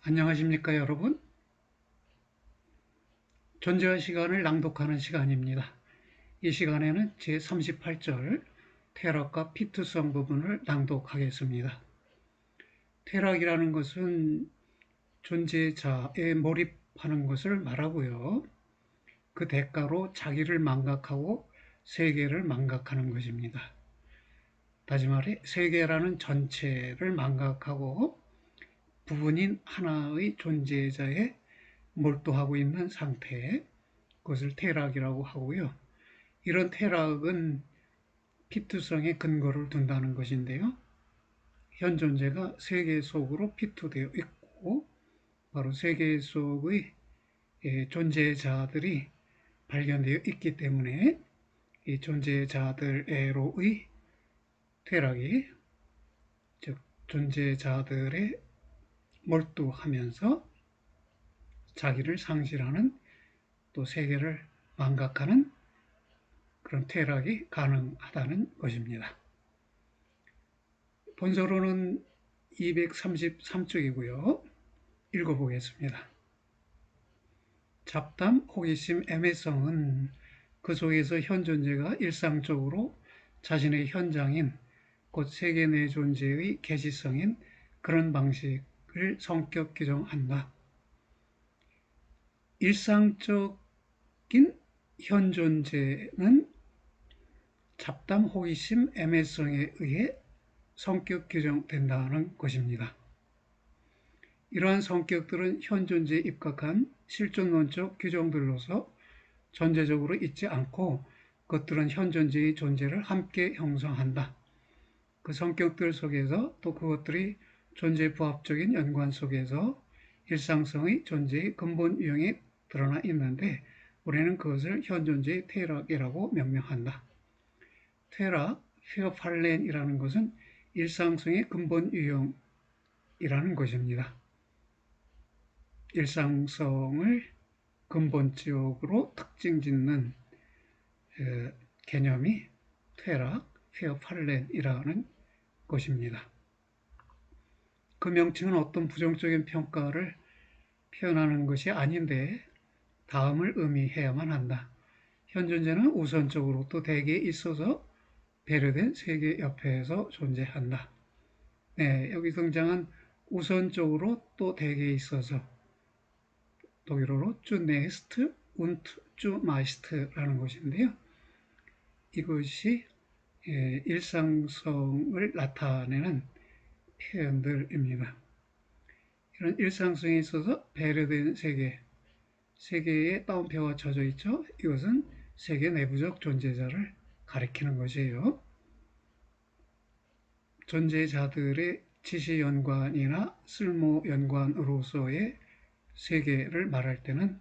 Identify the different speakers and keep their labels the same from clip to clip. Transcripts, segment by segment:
Speaker 1: 안녕하십니까 여러분. 존재와 시간을 낭독하는 시간입니다. 이 시간에는 제38절 퇴락과 피투성 부분을 낭독하겠습니다. 퇴락이라는 것은 존재자에 몰입하는 것을 말하고요. 그 대가로 자기를 망각하고 세계를 망각하는 것입니다. 다시 말해 세계라는 전체를 망각하고 부분인 하나의 존재자에 몰두하고 있는 상태, 그것을 퇴락이라고 하고요. 이런 퇴락은 피투성에 근거를 둔다는 것인데요. 현 존재가 세계 속으로 피투되어 있고 바로 세계 속의 존재자들이 발견되어 있기 때문에 이 존재자들에로의 퇴락이, 즉 존재자들에 몰두하면서 자기를 상실하는, 또 세계를 망각하는 그런 퇴락이 가능하다는 것입니다. 본서로는 233쪽이고요. 읽어보겠습니다. 잡담, 호기심, 애매성은 그 속에서 현 존재가 일상적으로 자신의 현장인 곧 세계 내 존재의 개시성인 그런 방식을 성격 규정한다. 일상적인 현 존재는 잡담, 호기심, 애매성에 의해 성격 규정된다는 것입니다. 이러한 성격들은 현 존재에 입각한 실존론적 규정들로서 전제적으로 있지 않고 그것들은 현 존재의 존재를 함께 형성한다. 그 성격들 속에서 또 그것들이 존재 부합적인 연관 속에서 일상성의 존재의 근본 유형이 드러나 있는데 우리는 그것을 현 존재의 퇴락이라고 명명한다. 퇴락, 페어팔렌이라는 것은 일상성의 근본 유형이라는 것입니다. 일상성을 근본적으로 특징 짓는 개념이 퇴락, 페어팔렌이라는 것입니다. 그 명칭은 어떤 부정적인 평가를 표현하는 것이 아닌데 다음을 의미해야만 한다. 현 존재는 우선적으로 또 대개에 있어서 배려된 세계 옆에서 존재한다. 네, 여기 등장한 우선적으로 또 대개에 있어서 독일어로 zunächst und zumeist라는 것인데요. 이것이 일상성을 나타내는 표현들입니다. 이런 일상성에 있어서 배려된 세계, 세계에 따옴표가 쳐져 있죠. 이것은 세계 내부적 존재자를 가리키는 것이에요. 존재자들의 지시 연관이나 쓸모 연관으로서의 세계를 말할 때는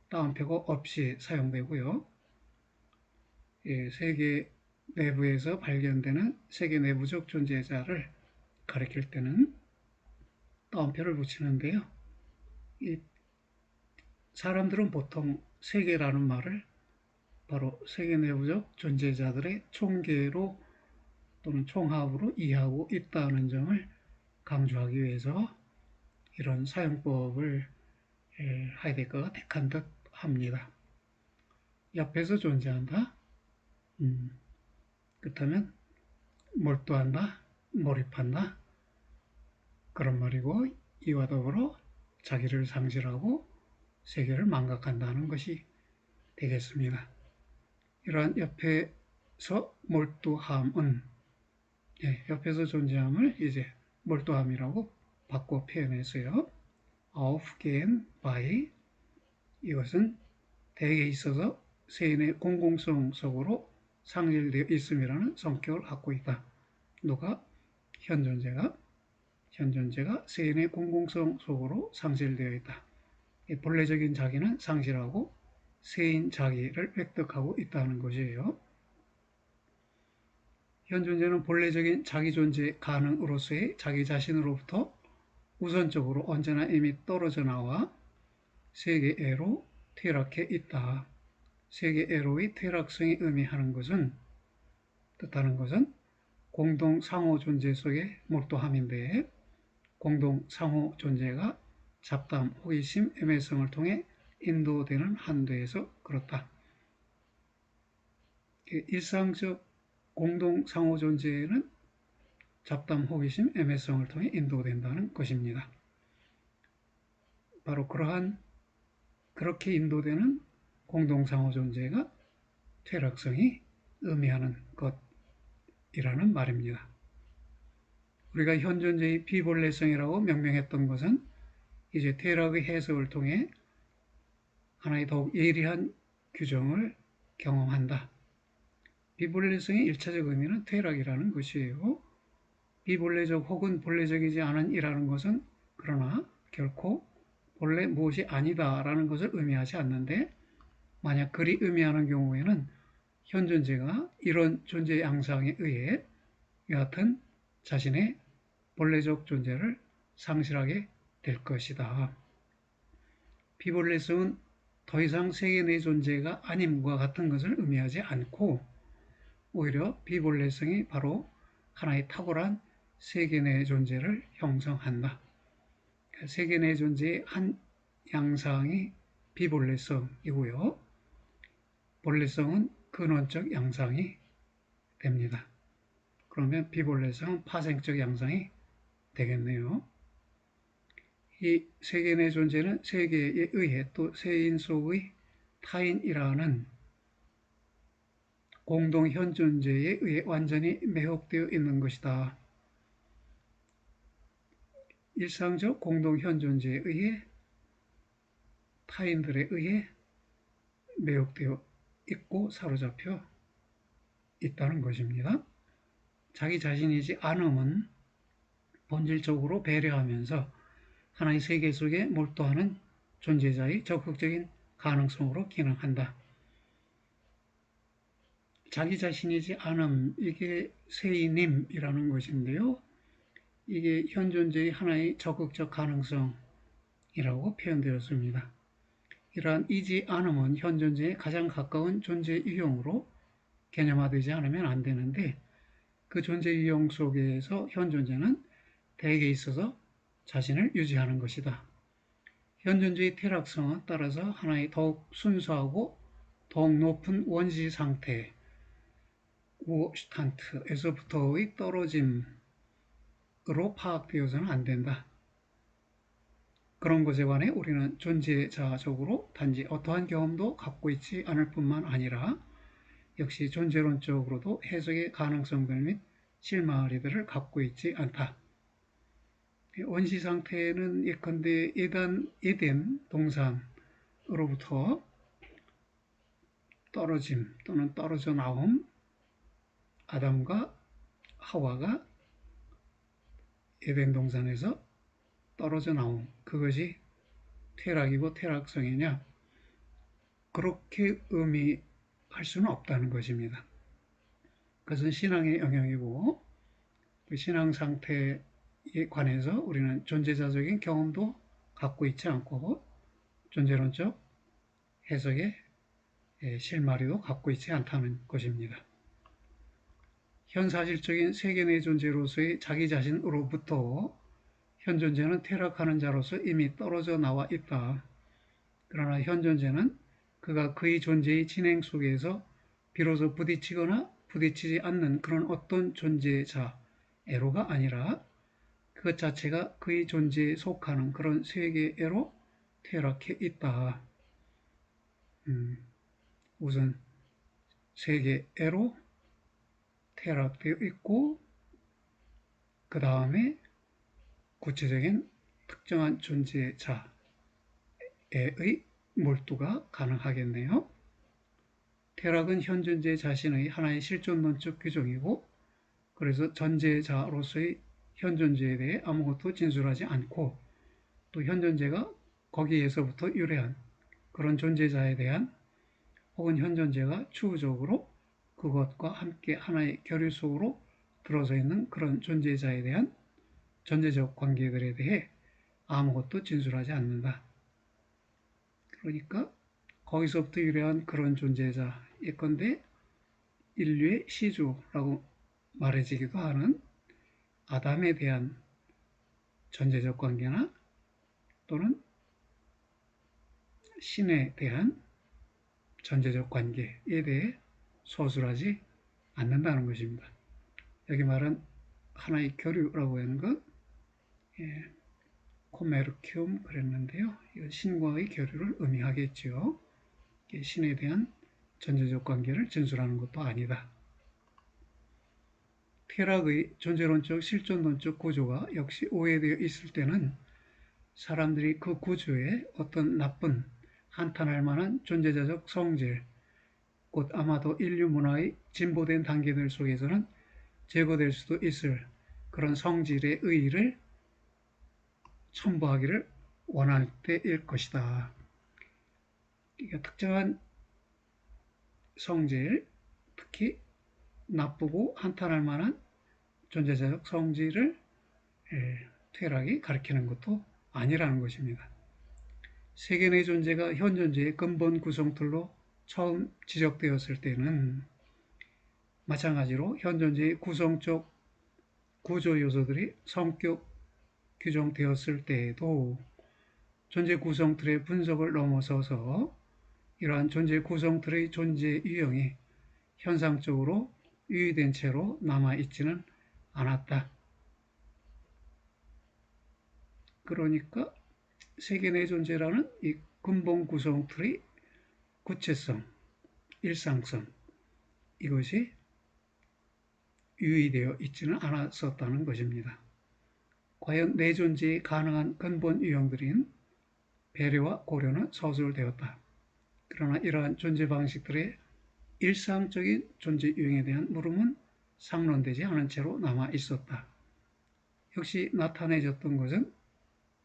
Speaker 1: 따옴표가 없이 사용되고요. 세계 내부에서 발견되는 세계 내부적 존재자를 가리킬 때는 따옴표를 붙이는데요. 이 사람들은 보통 세계라는 말을 바로 세계 내부적 존재자들의 총계로 또는 총합으로 이해하고 있다는 점을 강조하기 위해서 이런 사용법을 하이데거가 택한 듯 합니다. 옆에서 존재한다. 그렇다면 몰두한다, 몰입한다. 그런 말이고 이와 더불어 자기를 상실하고 세계를 망각한다는 것이 되겠습니다. 이러한 옆에서 몰두함은 옆에서 존재함을 이제 몰두함이라고 바꿔 표현했어요. aufgehen by 이것은 대개에 있어서 세인의 공공성 속으로 상실되어 있음이라는 성격을 갖고 있다. 누가? 현 존재가 세인의 공공성 속으로 상실되어 있다. 본래적인 자기는 상실하고 세인 자기를 획득하고 있다는 것이에요. 현 존재는 본래적인 자기 존재 가능으로서의 자기 자신으로부터 우선적으로 언제나 이미 떨어져 나와 세계애로 퇴락해 있다. 세계애로의 퇴락성이 의미하는 것은, 뜻하는 것은 공동 상호 존재 속의 몰두함인데 공동 상호 존재가 잡담, 호기심, 애매성을 통해 인도되는 한도에서 그렇다. 일상적 공동 상호 존재는 잡담, 호기심, 애매성을 통해 인도된다는 것입니다. 바로 그렇게 인도되는 공동 상호 존재가 퇴락성이 의미하는 것이라는 말입니다. 우리가 현 존재의 비본래성이라고 명명했던 것은 이제 퇴락의 해석을 통해 하나의 더욱 예리한 규정을 경험한다. 비본래성의 일차적 의미는 퇴락이라는 것이에요. 비본래적 혹은 본래적이지 않은 이라는 것은 그러나 결코 본래 무엇이 아니다라는 것을 의미하지 않는데, 만약 그리 의미하는 경우에는 현 존재가 이런 존재 양상에 의해 여하튼 자신의 본래적 존재를 상실하게 될 것이다. 비본래성은 더 이상 세계 내 존재가 아님과 같은 것을 의미하지 않고 오히려 비본래성이 바로 하나의 탁월한 세계 내 존재를 형성한다. 세계 내 존재의 한 양상이 비본래성이고요. 본래성은 근원적 양상이 됩니다. 그러면 비본래성은 파생적 양상이 되겠네요. 이 세계 내 존재는 세계에 의해 또 세인 속의 타인이라는 공동 현 존재에 의해 완전히 매혹되어 있는 것이다. 일상적 공동 현 존재에 의해 타인들에 의해 매혹되어 있고 사로잡혀 있다는 것입니다. 자기 자신이지 않음은 본질적으로 배려하면서 하나의 세계 속에 몰두하는 존재자의 적극적인 가능성으로 기능한다. 자기 자신이지 않음, 이게 세이님이라는 것인데요. 이게 현 존재의 하나의 적극적 가능성이라고 표현되었습니다. 이러한 이지 않음은 현 존재에 가장 가까운 존재 유형으로 개념화되지 않으면 안 되는데, 그 존재 유형 속에서 현 존재는 대개 있어서 자신을 유지하는 것이다. 현 존재의 퇴락성은 따라서 하나의 더욱 순수하고 더욱 높은 원시 상태, 우슈탄트에서부터의 떨어짐으로 파악되어서는 안 된다. 그런 것에 관해 우리는 존재자적으로 단지 어떠한 경험도 갖고 있지 않을 뿐만 아니라 역시 존재론적으로도 해석의 가능성들 및 실마리들을 갖고 있지 않다. 원시 상태는 예컨대 에덴 동산으로부터 떨어짐 또는 떨어져 나옴, 아담과 하와가 에덴 동산에서 떨어져 나옴, 그것이 퇴락이고 퇴락성이냐? 그렇게 의미할 수는 없다는 것입니다. 그것은 신앙의 영역이고, 그 신앙 상태에 관해서 우리는 존재자적인 경험도 갖고 있지 않고 존재론적 해석의 실마리도 갖고 있지 않다는 것입니다. 현사실적인 세계 내 존재로서의 자기 자신으로부터 현 존재는 퇴락하는 자로서 이미 떨어져 나와 있다. 그러나 현 존재는 그가 그의 존재의 진행 속에서 비로소 부딪히거나 부딪히지 않는 그런 어떤 존재자애로가 아니라 그것 자체가 그의 존재에 속하는 그런 세계애로 퇴락해 있다. 우선 세계애로 퇴락되어 있고, 그 다음에 구체적인 특정한 존재자애의 몰두가 가능하겠네요. 퇴락은 현 존재 자신의 하나의 실존론적 규정이고, 그래서 전제자로서의 현 존재에 대해 아무것도 진술하지 않고, 또 현 존재가 거기에서부터 유래한 그런 존재자에 대한, 혹은 현 존재가 추후적으로 그것과 함께 하나의 결유 속으로 들어서 있는 그런 존재자에 대한 전제적 관계들에 대해 아무것도 진술하지 않는다. 그러니까 거기서부터 유래한 그런 존재자 예컨대 인류의 시주라고 말해지기도 하는 아담에 대한 전제적 관계나 또는 신에 대한 전제적 관계에 대해 소술하지 않는다는 것입니다. 여기 말한 하나의 교류라고 하는 것, 코메르큐움 그랬는데요. 이건 신과의 교류를 의미하겠죠. 신에 대한 전제적 관계를 진술하는 것도 아니다. 쾌락의 존재론적, 실존론적 구조가 역시 오해되어 있을 때는 사람들이 그 구조에 어떤 나쁜, 한탄할 만한 존재자적 성질, 곧 아마도 인류 문화의 진보된 단계들 속에서는 제거될 수도 있을 그런 성질의 의의를 첨부하기를 원할 때일 것이다. 그러니까 특정한 성질, 특히 나쁘고 한탄할 만한 존재자적 성질을 퇴락이 가리키는 것도 아니라는 것입니다. 세계 내 존재가 현 존재의 근본 구성틀로 처음 지적되었을 때는 마찬가지로 현 존재의 구성적 구조 요소들이 성격 규정되었을 때에도 존재 구성틀의 분석을 넘어서서 이러한 존재 구성틀의 존재 유형이 현상적으로 유의된 채로 남아있지는 않았다. 그러니까 세계 내 존재라는 이 근본 구성틀의 구체성, 일상성, 이것이 유의되어 있지는 않았었다는 것입니다. 과연 내 존재에 가능한 근본 유형들인 배려와 고려는 서술되었다. 그러나 이러한 존재 방식들의 일상적인 존재 유형에 대한 물음은 상론되지 않은 채로 남아 있었다. 역시 나타내졌던 것은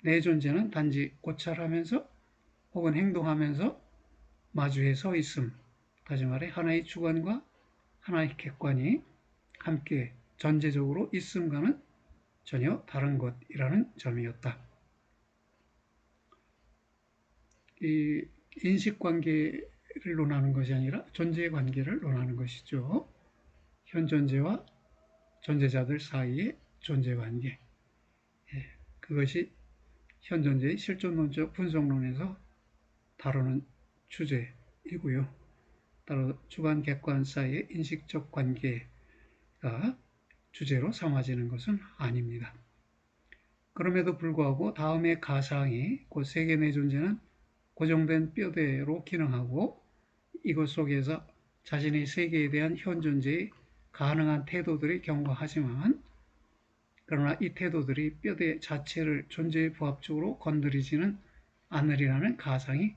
Speaker 1: 내 존재는 단지 고찰하면서 혹은 행동하면서 마주해 서 있음. 다시 말해 하나의 주관과 하나의 객관이 함께 전제적으로 있음과는 전혀 다른 것이라는 점이었다. 이 인식관계를 논하는 것이 아니라 존재관계를 논하는 것이죠. 현존재와 존재자들 사이의 존재관계. 그것이 현존재의 실존론적 분석론에서 다루는 주제이고요. 따로 주관, 객관 사이의 인식적 관계가 주제로 삼아지는 것은 아닙니다. 그럼에도 불구하고 다음의 가상이 곧 세계 내 존재는 고정된 뼈대로 기능하고 이것 속에서 자신의 세계에 대한 현존재의 가능한 태도들이 경과하지만 그러나 이 태도들이 뼈대 자체를 존재에 부합적으로 건드리지는 않으리라는 가상이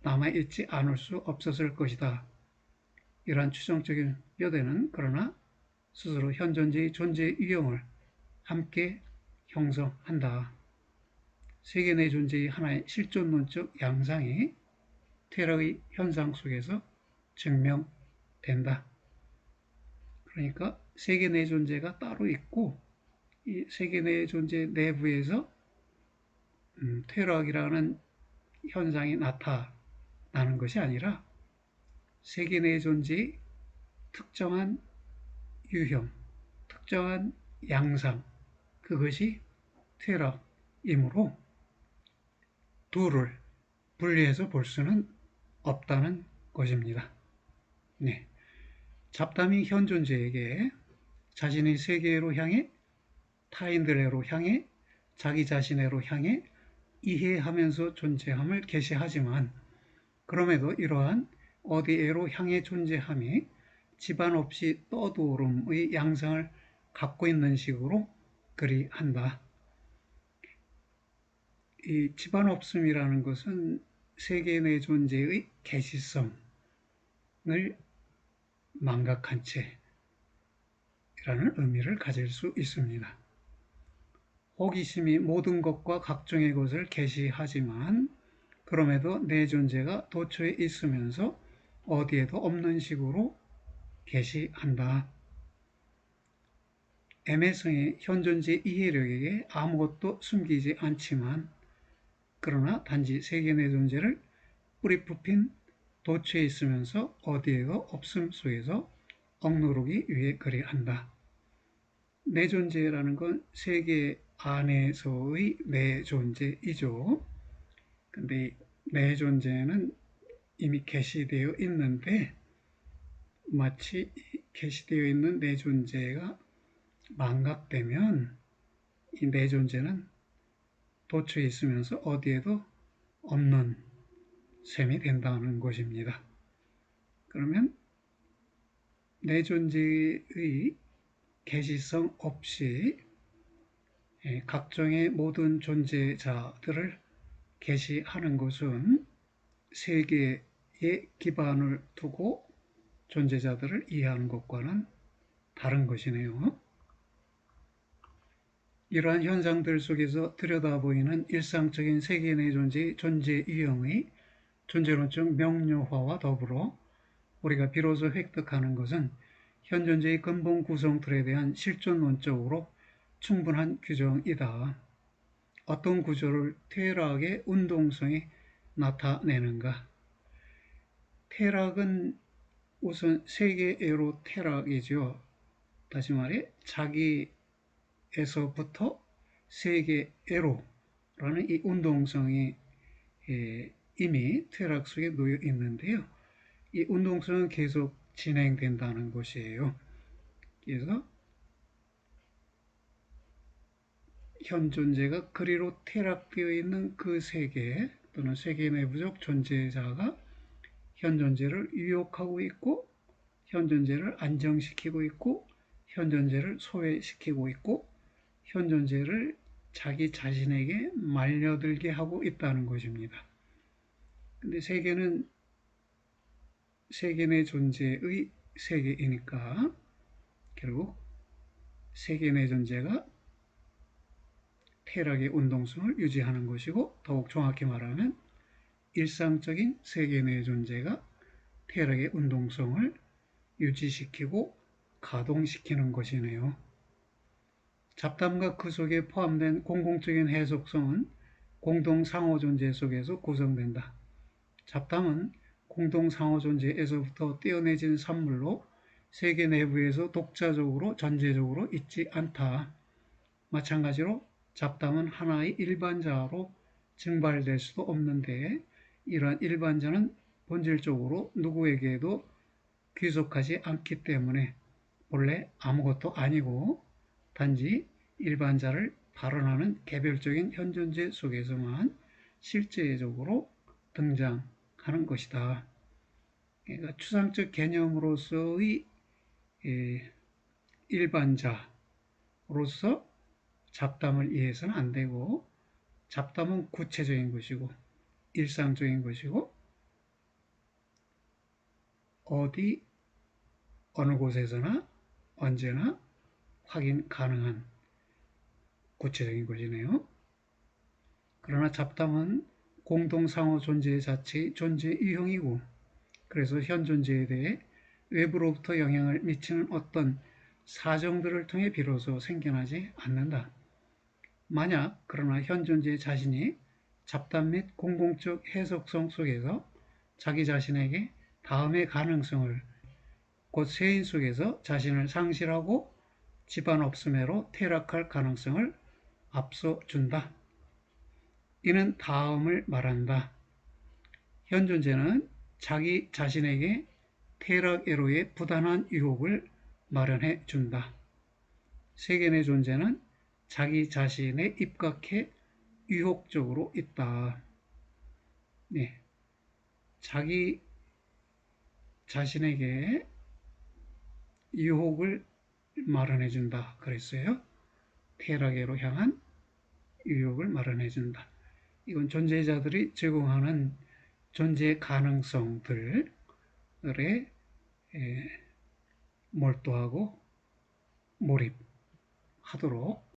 Speaker 1: 남아있지 않을 수 없었을 것이다. 이러한 추정적인 뼈대는 그러나 스스로 현존재의 존재 유형을 함께 형성한다. 세계 내 존재의 하나의 실존론적 양상이 퇴락의 현상 속에서 증명된다. 그러니까 세계 내 존재가 따로 있고 이 세계 내 존재 내부에서 퇴락이라는 현상이 나타나는 것이 아니라 세계 내 존재의 특정한 유형, 특정한 양상, 그것이 퇴락이므로 둘을 분리해서 볼 수는 없다는 것입니다. 네. 잡담이 현존재에게 자신의 세계로 향해 타인들로 향해 자기 자신으로 향해 이해하면서 존재함을 계시하지만 그럼에도 이러한 어디에로 향해 존재함이 집안 없이 떠도름의 양상을 갖고 있는 식으로 그리한다. 이 집안 없음이라는 것은 세계 내 존재의 계시성을 망각한 채라는 의미를 가질 수 있습니다. 호기심이 모든 것과 각종의 것을 계시하지만 그럼에도 내 존재가 도처에 있으면서 어디에도 없는 식으로 계시한다. 애매성의 현존재 이해력에게 아무것도 숨기지 않지만 그러나 단지 세계 내 존재를 뿌리 뽑힌 도처에 있으면서 어디에도 없음 속에서 억누르기 위해 그리한다. 내 존재라는 건 세계 안에서의 내 존재이죠. 근데 내 존재는 이미 계시되어 있는데 마치 계시되어 있는 내 존재가 망각되면 이 내 존재는 도처에 있으면서 어디에도 없는 셈이 된다는 것입니다. 그러면 내 존재의 계시성 없이 각종의 모든 존재자들을 계시하는 것은 세계에 기반을 두고 존재자들을 이해하는 것과는 다른 것이네요. 이러한 현상들 속에서 들여다보이는 일상적인 세계 내 존재의 존재 유형의 존재론적 명료화와 더불어 우리가 비로소 획득하는 것은 현 존재의 근본 구성틀에 대한 실존론적으로 충분한 규정이다. 어떤 구조를 퇴락의 운동성이 나타내는가? 퇴락은 우선 세계애로 퇴락이죠. 다시 말해 자기에서부터 세계애로라는 이 운동성이 이미 퇴락 속에 놓여 있는데요. 이 운동성은 계속 진행된다는 것이에요. 그래서 현 존재가 그리로 퇴락되어 있는 그 세계 또는 세계 내부적 존재자가 현 존재를 유혹하고 있고 현 존재를 안정시키고 있고 현 존재를 소외시키고 있고 현 존재를 자기 자신에게 말려들게 하고 있다는 것입니다. 근데 세계는 세계 내 존재의 세계이니까 결국 세계 내 존재가 퇴락의 운동성을 유지하는 것이고 더욱 정확히 말하면 일상적인 세계 내 존재가 퇴락의 운동성을 유지시키고 가동시키는 것이네요. 잡담과 그 속에 포함된 공공적인 해석성은 공동 상호 존재 속에서 구성된다. 잡담은 공동 상호 존재에서부터 떼어내진 산물로 세계 내부에서 독자적으로 전제적으로 있지 않다. 마찬가지로 잡담은 하나의 일반자로 증발될 수도 없는데 이러한 일반자는 본질적으로 누구에게도 귀속하지 않기 때문에 본래 아무것도 아니고 단지 일반자를 발언하는 개별적인 현존재 속에서만 실제적으로 등장하는 것이다. 그러니까 추상적 개념으로서의 일반자로서 잡담을 이해해서는 안 되고 잡담은 구체적인 것이고 일상적인 것이고 어디 어느 곳에서나 언제나 확인 가능한 구체적인 것이네요. 그러나 잡담은 공동상호 존재 자체의 존재 유형이고 그래서 현 존재에 대해 외부로부터 영향을 미치는 어떤 사정들을 통해 비로소 생겨나지 않는다. 만약 그러나 현 존재 자신이 잡담 및 공공적 해석성 속에서 자기 자신에게 다음의 가능성을 곧 세인 속에서 자신을 상실하고 집안 없음에로 퇴락할 가능성을 앞서준다. 이는 다음을 말한다. 현 존재는 자기 자신에게 퇴락애로의 부단한 유혹을 마련해 준다. 세계 내 존재는 자기 자신에 입각해 유혹적으로 있다. 네. 자기 자신에게 유혹을 마련해 준다. 그랬어요. 퇴락애로 향한 유혹을 마련해 준다. 이건 존재자들이 제공하는 존재 가능성들에 몰두하고 몰입하도록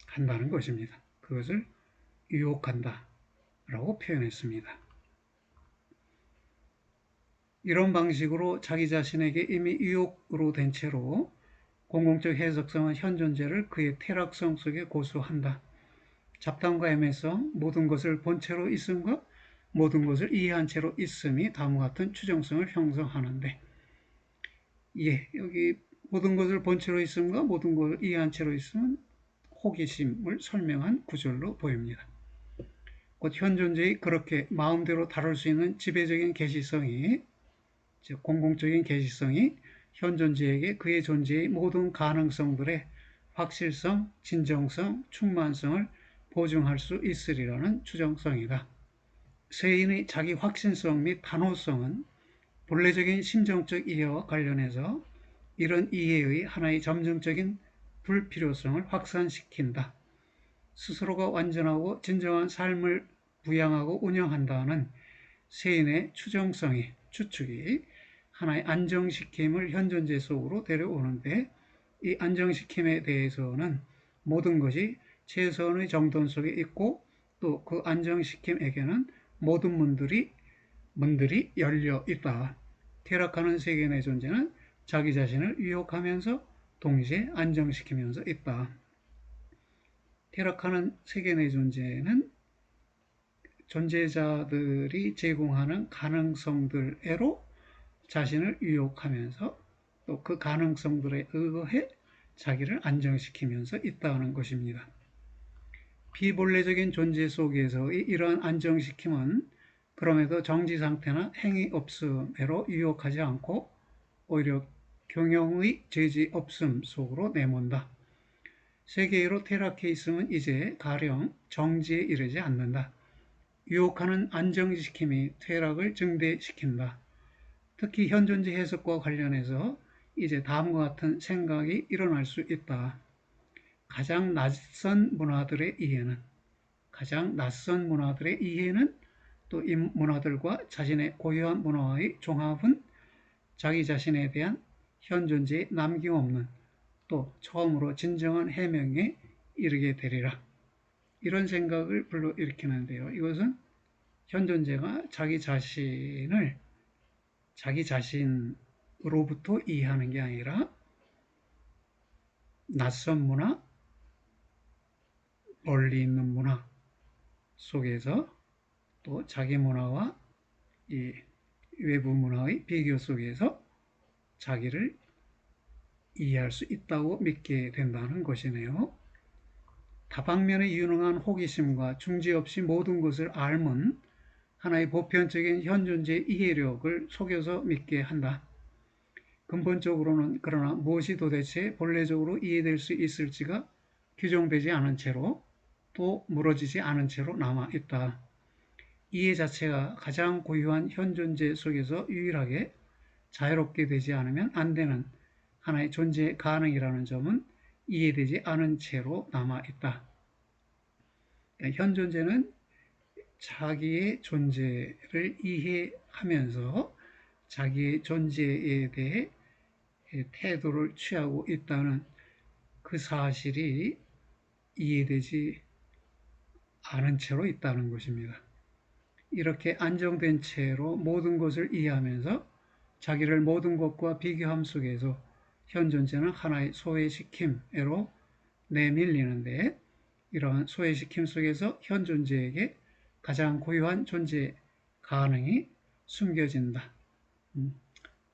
Speaker 1: 한다는 것입니다. 그것을 유혹한다 라고 표현했습니다. 이런 방식으로 자기 자신에게 이미 유혹으로 된 채로 공공적 해석성은 현 존재를 그의 퇴락성 속에 고수한다. 잡담과 애매성, 모든 것을 본체로 있음과 모든 것을 이해한 채로 있음이 다음과 같은 추정성을 형성하는데 여기 모든 것을 본체로 있음과 모든 것을 이해한 채로 있음은 호기심을 설명한 구절로 보입니다. 곧 현존재의 그렇게 마음대로 다룰 수 있는 지배적인 계시성이, 즉 공공적인 계시성이 현존재에게 그의 존재의 모든 가능성들의 확실성, 진정성, 충만성을 보증할 수 있으리라는 추정성이다. 세인의 자기 확신성 및 단호성은 본래적인 심정적 이해와 관련해서 이런 이해의 하나의 점증적인 불필요성을 확산시킨다. 스스로가 완전하고 진정한 삶을 부양하고 운영한다는 세인의 추측이 하나의 안정시킴을 현존재 속으로 데려오는데, 이 안정시킴에 대해서는 모든 것이 최선의 정돈 속에 있고, 또 그 안정시킴에게는 모든 문들이 열려 있다. 퇴락하는 세계 내 존재는 자기 자신을 유혹하면서 동시에 안정시키면서 있다. 퇴락하는 세계 내 존재는 존재자들이 제공하는 가능성들로 자신을 유혹하면서 또 그 가능성들에 의해 자기를 안정시키면서 있다는 것입니다. 비본래적인 존재 속에서의 이러한 안정시킴은 그럼에도 정지 상태나 행위 없음으로 유혹하지 않고 오히려 경영의 죄지 없음 속으로 내몬다. 세계로 퇴락해 있음은 이제 가령 정지에 이르지 않는다. 유혹하는 안정시킴이 퇴락을 증대시킨다. 특히 현존재 해석과 관련해서 이제 다음과 같은 생각이 일어날 수 있다. 가장 낯선 문화들의 이해는 또 이 문화들과 자신의 고유한 문화의 종합은 자기 자신에 대한 현존재의 남김없는 또 처음으로 진정한 해명에 이르게 되리라. 이런 생각을 불러일으키는데요. 이것은 현존재가 자기 자신으로부터 이해하는 게 아니라 낯선 문화, 멀리 있는 문화 속에서 또 자기 문화와 이 외부 문화의 비교 속에서 자기를 이해할 수 있다고 믿게 된다는 것이네요. 다방면에 유능한 호기심과 중지 없이 모든 것을 알면 하나의 보편적인 현존재 이해력을 속여서 믿게 한다. 근본적으로는 그러나 무엇이 도대체 본래적으로 이해될 수 있을지가 규정되지 않은 채로 또 무너지지 않은 채로 남아있다. 이해 자체가 가장 고유한 현존재 속에서 유일하게 자유롭게 되지 않으면 안 되는 하나의 존재 가능이라는 점은 이해되지 않은 채로 남아있다. 현존재는 자기의 존재를 이해하면서 자기의 존재에 대해 태도를 취하고 있다는 그 사실이 이해되지 않은 채로 있다는 것입니다. 이렇게 안정된 채로 모든 것을 이해하면서 자기를 모든 것과 비교함 속에서 현존재는 하나의 소외시킴으로 내밀리는데, 이러한 소외시킴 속에서 현존재에게 가장 고유한 존재 가능이 숨겨진다.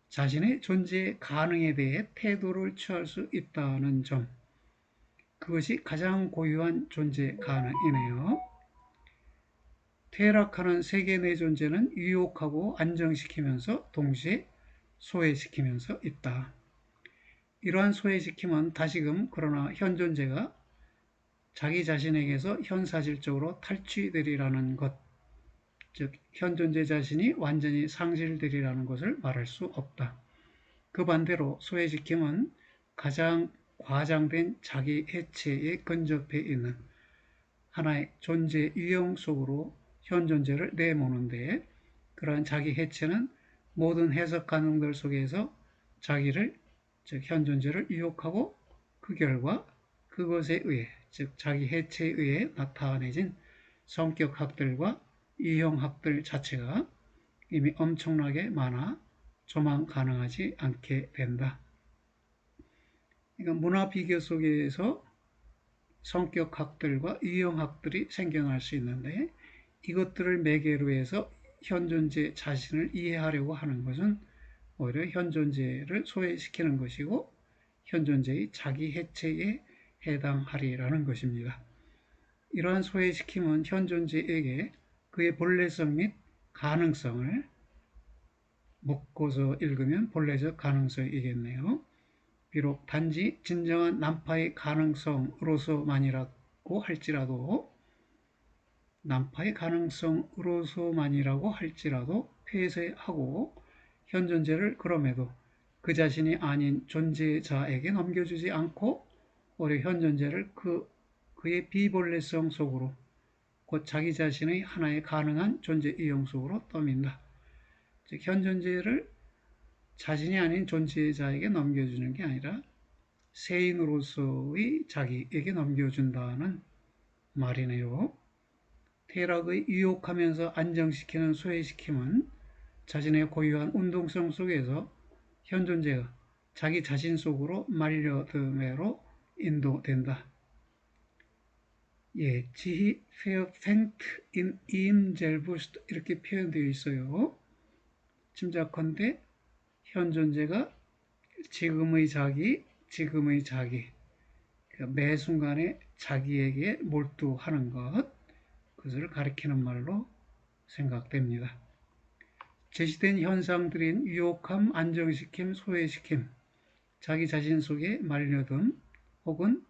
Speaker 1: 자신의 존재 가능에 대해 태도를 취할 수 있다는 점, 그것이 가장 고유한 존재 가능이네요. 퇴락하는 세계 내 존재는 유혹하고 안정시키면서 동시에 소외시키면서 있다. 이러한 소외시킴은 다시금 그러나 현존재가 자기 자신에게서 현사실적으로 탈취되리라는 것, 즉 현존재 자신이 완전히 상실되리라는 것을 말할 수 없다. 그 반대로 소외시킴은 가장 과장된 자기 해체에 근접해 있는 하나의 존재 유형 속으로 현존재를 내모는데, 그러한 자기 해체는 모든 해석 가능들 속에서 자기를, 즉 현존재를 유혹하고 그 결과 그것에 의해, 즉 자기 해체에 의해 나타내진 성격학들과 유형학들 자체가 이미 엄청나게 많아 조망 가능하지 않게 된다. 그러니까 문화 비교 속에서 성격학들과 유형학들이 생겨날 수 있는데, 이것들을 매개로 해서 현존재 자신을 이해하려고 하는 것은 오히려 현존재를 소외시키는 것이고 현존재의 자기 해체에 해당하리라는 것입니다. 이러한 소외시킴은 현존재에게 그의 본래성 및 가능성을 묶어서 읽으면 본래적 가능성이겠네요. 비록 단지 진정한 난파의 가능성으로서만이라고 할지라도 폐쇄하고 현 존재를 그럼에도 그 자신이 아닌 존재자에게 넘겨주지 않고 오히려 현 존재를 그의 비본래성 속으로 곧 자기 자신의 하나의 가능한 존재 이용 속으로 떠민다. 즉, 현 존재를 자신이 아닌 존재자에게 넘겨주는 게 아니라 세인으로서의 자기에게 넘겨준다는 말이네요. 퇴락의 유혹하면서 안정시키는 소외시킴은 자신의 고유한 운동성 속에서 현 존재가 자기 자신 속으로 말려듦으로 인도된다. 예, 지히 verfängt in ihm selbst 이렇게 표현되어 있어요. 짐작컨대 현 존재가 지금의 자기, 매 순간에 자기에게 몰두하는 그것을 가리키는 말로 생각됩니다. 제시된 현상들인 유혹함, 안정시킴, 소외시킴, 자기 자신 속에 말려듦 혹은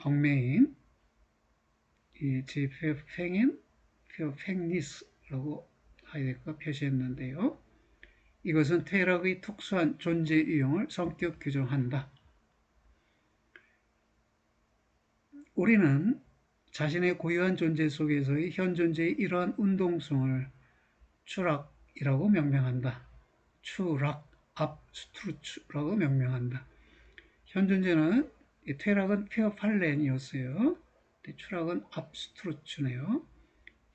Speaker 1: 얽매임, 이 verfängnis라고 하이데거가 표시했는데요. 이것은 퇴락의 특수한 존재 유형을 성격 규정한다. 우리는 자신의 고유한 존재 속에서의 현 존재의 이러한 운동성을 추락이라고 명명한다. 추락, 압스트루츠라고 명명한다. 현 존재는 퇴락은 페어팔렌이었어요. 추락은 압스트루츠네요.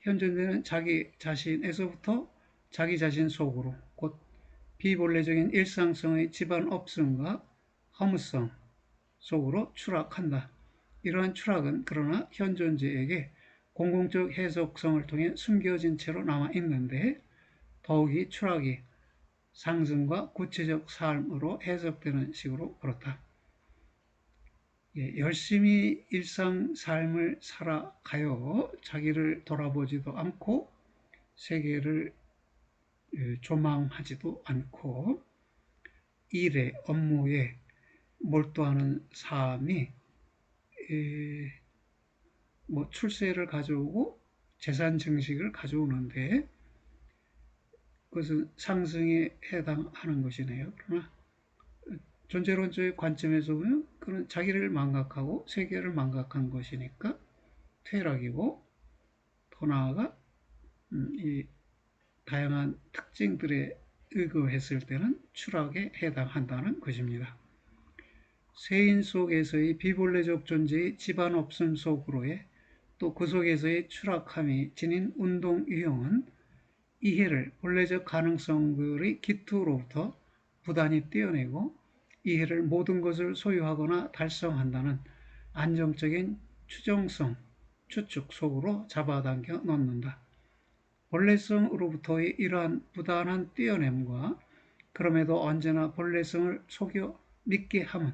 Speaker 1: 현 존재는 자기 자신에서부터 자기 자신 속으로 곧 비본래적인 일상성의 집안 없음과 허무성 속으로 추락한다. 이러한 추락은 그러나 현 존재에게 공공적 해석성을 통해 숨겨진 채로 남아있는데 더욱이 추락이 상승과 구체적 삶으로 해석되는 식으로 그렇다. 열심히 일상 삶을 살아가요. 자기를 돌아보지도 않고 세계를 조망하지도 않고 일에, 업무에 몰두하는 삶이 출세를 가져오고 재산 증식을 가져오는데 그것은 상승에 해당하는 것이네요. 그러나 존재론적인 관점에서 보면 그는 자기를 망각하고 세계를 망각한 것이니까 퇴락이고, 더 나아가 이 다양한 특징들에 의거했을 때는 추락에 해당한다는 것입니다. 세인 속에서의 비본래적 존재의 집안 없음 속으로의 또 그 속에서의 추락함이 지닌 운동 유형은 이해를 본래적 가능성들의 기투로부터 부단히 떼어내고 이해를 모든 것을 소유하거나 달성한다는 안정적인 추정성, 추측 속으로 잡아당겨 넣는다. 본래성으로부터의 이러한 부단한 떼어냄과 그럼에도 언제나 본래성을 속여 믿게 함은,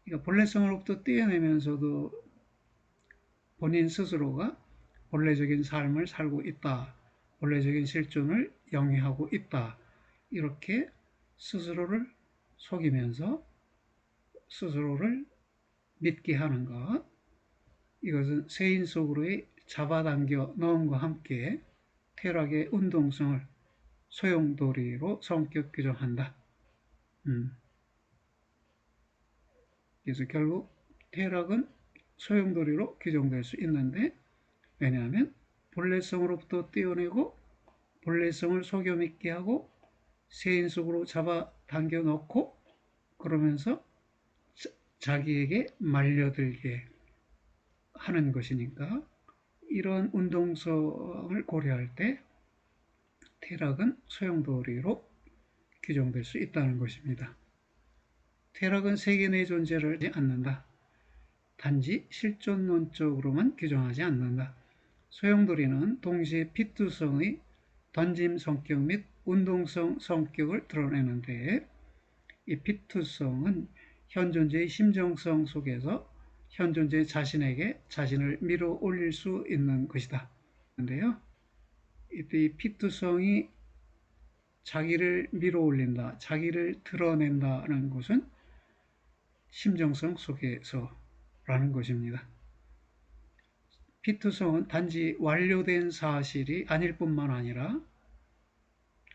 Speaker 1: 그러니까 본래성으로부터 떼어내면서도 본인 스스로가 본래적인 삶을 살고 있다, 본래적인 실존을 영위하고 있다, 이렇게 스스로를 속이면서 스스로를 믿게 하는 것, 이것은 세인 속으로의 잡아당겨 넣음과 함께 퇴락의 운동성을 소용돌이로 성격 규정한다. 그래서 결국 퇴락은 소용돌이로 규정될 수 있는데, 왜냐하면 본래성으로부터 떼어내고 본래성을 속여 믿게 하고 세인 속으로 잡아당겨 넣고 그러면서 자기에게 말려들게 하는 것이니까, 이런 운동성을 고려할 때 퇴락은 소용돌이로 규정될 수 있다는 것입니다. 퇴락은 세계 내 존재를 하지 않는다. 단지 실존론적으로만 규정하지 않는다. 소용돌이는 동시에 피투성의 던짐 성격 및 운동성 성격을 드러내는데, 이 피투성은 현 존재의 심정성 속에서 현 존재 자신에게 자신을 밀어 올릴 수 있는 것이다. 있는데요. 이때 이 피투성이 자기를 밀어 올린다, 자기를 드러낸다는 것은 심정성 속에서라는 것입니다. 피투성은 단지 완료된 사실이 아닐 뿐만 아니라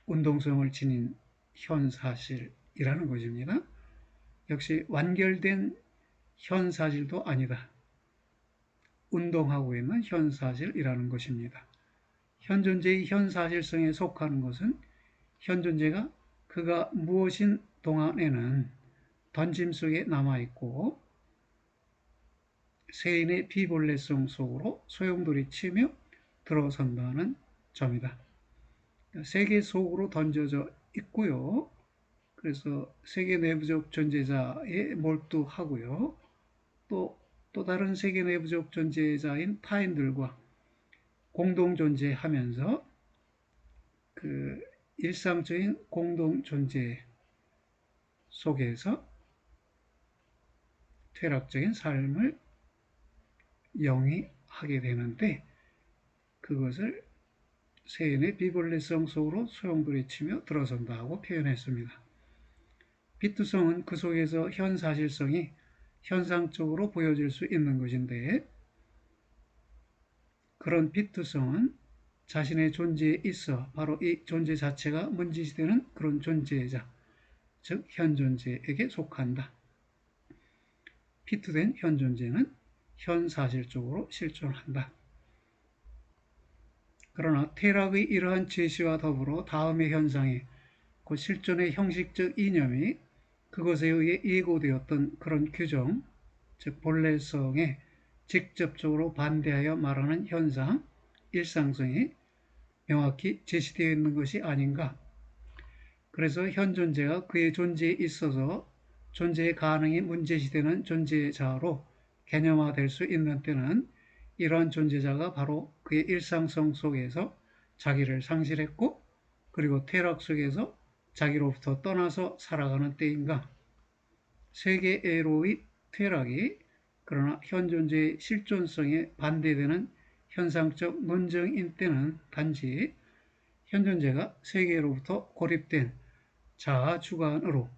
Speaker 1: 운동성을 지닌 현 사실이라는 것입니다. 역시 완결된 현 사실도 아니다. 운동하고 있는 현 사실이라는 것입니다. 현 존재의 현 사실성에 속하는 것은 현 존재가 그가 무엇인 동안에는 던짐 속에 남아있고 세인의 비본래성 속으로 소용돌이치며 들어선다는 점이다. 세계 속으로 던져져 있고요. 그래서 세계 내부적 존재자에 몰두하고요. 또 다른 세계 내부적 존재자인 타인들과 공동 존재하면서 그 일상적인 공동 존재 속에서 퇴락적인 삶을 영위하게 되는데 그것을 세인의 비본래성 속으로 소용돌이치며 들어선다고 표현했습니다. 피투성은 그 속에서 현 사실성이 현상적으로 보여질 수 있는 것인데 그런 피투성은 자신의 존재에 있어 바로 이 존재 자체가 문지시되는 그런 존재자, 즉 현존재에게 속한다. 피투된 현존재는 현사실적으로 실존한다. 그러나 퇴락의 이러한 제시와 더불어 다음의 현상이 그 실존의 형식적 이념이 그것에 의해 예고되었던 그런 규정, 즉 본래성에 직접적으로 반대하여 말하는 현상, 일상성이 명확히 제시되어 있는 것이 아닌가. 그래서 현 존재가 그의 존재에 있어서 존재의 가능이 문제시되는 존재자로 개념화될 수 있는 때는 이러한 존재자가 바로 그의 일상성 속에서 자기를 상실했고 그리고 퇴락 속에서 자기로부터 떠나서 살아가는 때인가. 세계애로의 퇴락이 그러나 현 존재의 실존성에 반대되는 현상적 논증인 때는 단지 현 존재가 세계로부터 고립된 자아 주관으로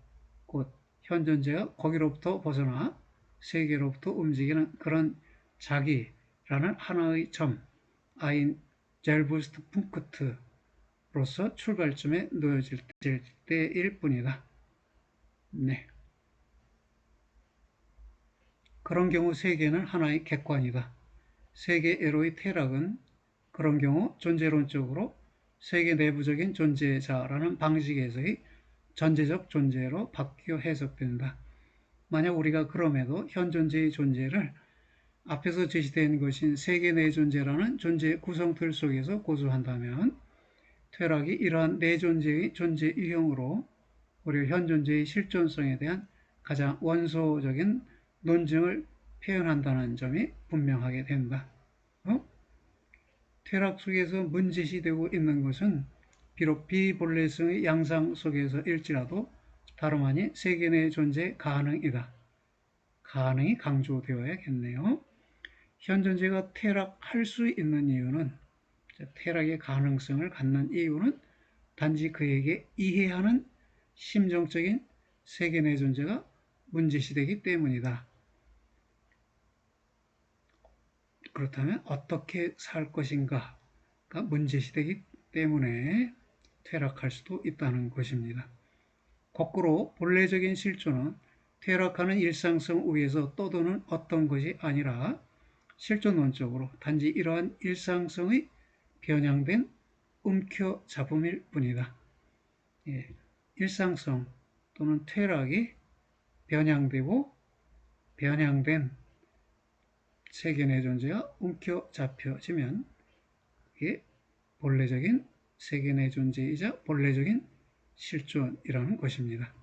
Speaker 1: 곧 현 존재가 거기로부터 벗어나 세계로부터 움직이는 그런 자기라는 하나의 점, 아인 젤부스트 punk트로서 출발점에 놓여질 때일 뿐이다. 네. 그런 경우 세계는 하나의 객관이다. 세계애로의 퇴락은 그런 경우 존재론적으로 세계 내부적인 존재자라는 방식에서의 전제적 존재로 바뀌어 해석된다. 만약 우리가 그럼에도 현 존재의 존재를 앞에서 제시된 것인 세계 내 존재라는 존재 구성틀 속에서 고수한다면 퇴락이 이러한 내 존재의 존재 유형으로 오히려 현 존재의 실존성에 대한 가장 원소적인 논증을 표현한다는 점이 분명하게 된다. 퇴락 속에서 문제시되고 있는 것은 비록 비본래성의 양상 속에서일지라도 다름 아닌 세계 내 존재 가능이다. 가능이 강조되어야겠네요. 현 존재가 퇴락할 수 있는 이유는 퇴락의 가능성을 갖는 이유는 단지 그에게 이해하는 심정적인 세계 내 존재가 문제시되기 때문이다. 그렇다면 어떻게 살 것인가가 문제시되기 때문에 퇴락할 수도 있다는 것입니다. 거꾸로 본래적인 실존은 퇴락하는 일상성 위에서 떠도는 어떤 것이 아니라 실존론적으로 단지 이러한 일상성의 변형된 움켜잡음일 뿐이다. 예, 일상성 또는 퇴락이 변형되고 변형된 세계 내 존재가 움켜잡혀지면 이게 본래적인 세계 내 존재이자 본래적인 실존이라는 것입니다.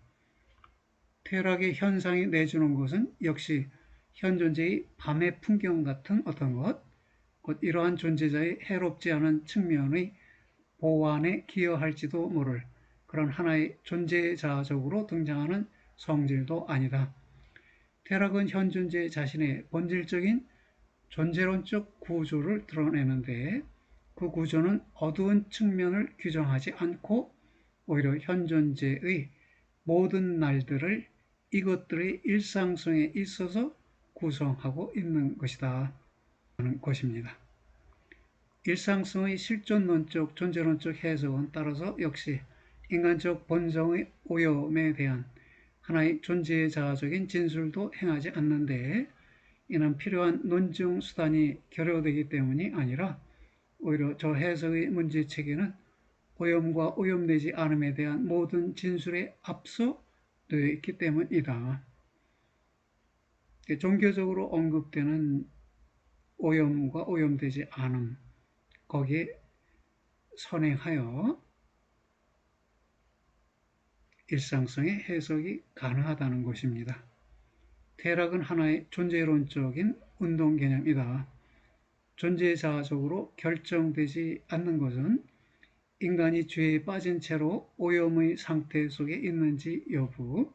Speaker 1: 퇴락의 현상이 내주는 것은 역시 현 존재의 밤의 풍경 같은 어떤 것, 곧 이러한 존재자의 해롭지 않은 측면의 보완에 기여할지도 모를 그런 하나의 존재자적으로 등장하는 성질도 아니다. 퇴락은 현 존재 자신의 본질적인 존재론적 구조를 드러내는데 그 구조는 어두운 측면을 규정하지 않고 오히려 현 존재의 모든 날들을 이것들의 일상성에 있어서 구성하고 있는 것이다 하는 것입니다. 일상성의 실존론적, 존재론적 해석은 따라서 역시 인간적 본성의 오염에 대한 하나의 존재의 자아적인 진술도 행하지 않는데 이는 필요한 논증 수단이 결여되기 때문이 아니라 오히려 저 해석의 문제체계는 오염과 오염되지 않음에 대한 모든 진술에 앞서 되어 있기 때문이다. 종교적으로 언급되는 오염과 오염되지 않음, 거기에 선행하여 일상성의 해석이 가능하다는 것입니다. 퇴락은 하나의 존재론적인 운동 개념이다. 존재자적으로 결정되지 않는 것은 인간이 죄에 빠진 채로 오염의 상태 속에 있는지 여부,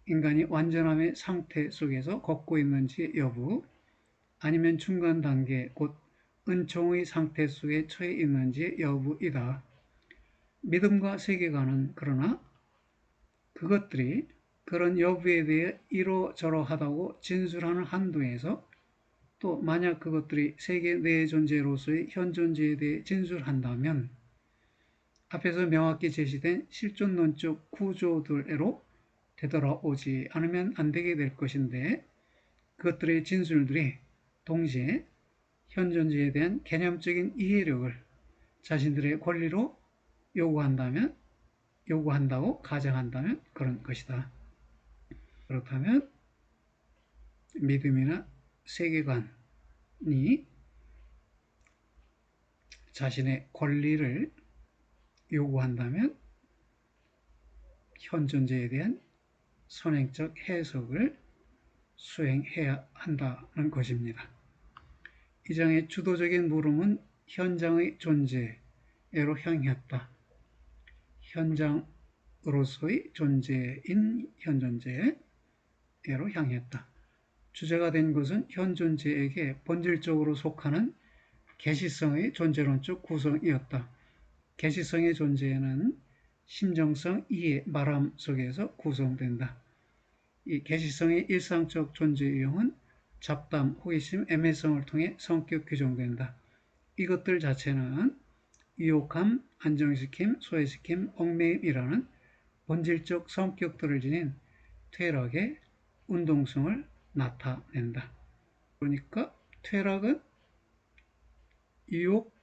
Speaker 1: 인간이 완전함의 상태 속에서 걷고 있는지 여부, 아니면 중간 단계, 곧 은총의 상태 속에 처해 있는지 여부이다. 믿음과 세계관은 그러나 그것들이 그런 여부에 대해 이러저러하다고 진술하는 한도에서 또 만약 그것들이 세계 내 존재로서의 현 존재에 대해 진술한다면 앞에서 명확히 제시된 실존론적 구조들로 되돌아오지 않으면 안 되게 될 것인데 그것들의 진술들이 동시에 현 존재에 대한 개념적인 이해력을 자신들의 권리로 요구한다고 가정한다면 그런 것이다. 그렇다면 믿음이나 세계관이 자신의 권리를 요구한다면 현 존재에 대한 선행적 해석을 수행해야 한다는 것입니다. 이 장의 주도적인 물음은 현장의 존재로 향했다. 현장으로서의 존재인 현 존재로 향했다. 주제가 된 것은 현 존재에게 본질적으로 속하는 계시성의 존재론적 구성이었다. 계시성의 존재는 심정성 이해, 말함 속에서 구성된다. 이 계시성의 일상적 존재 유형은 잡담, 호기심, 애매성을 통해 성격 규정된다. 이것들 자체는 유혹함, 안정시킴, 소외시킴, 얽매임이라는 본질적 성격들을 지닌 퇴락의 운동성을 나타낸다. 그러니까 퇴락은 유혹,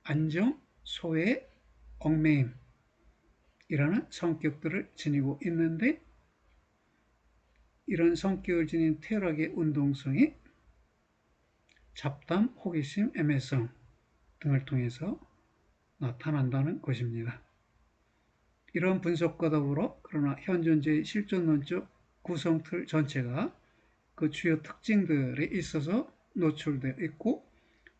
Speaker 1: 안정, 소외, 얽매임이라는 성격들을 지니고 있는데 이런 성격을 지닌 퇴락의 운동성이 잡담, 호기심, 애매성 등을 통해서 나타난다는 것입니다. 이런 분석과 더불어 그러나 현 존재의 실존론적 구성틀 전체가 그 주요 특징들에 있어서 노출되어 있고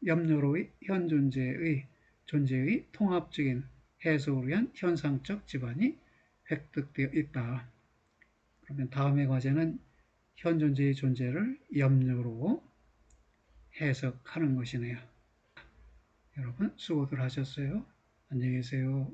Speaker 1: 염려로의 현 존재의 통합적인 해석을 위한 현상적 지반이 획득되어 있다. 그러면 다음의 과제는 현 존재의 존재를 염려로 해석하는 것이네요. 여러분 수고들 하셨어요. 안녕히 계세요.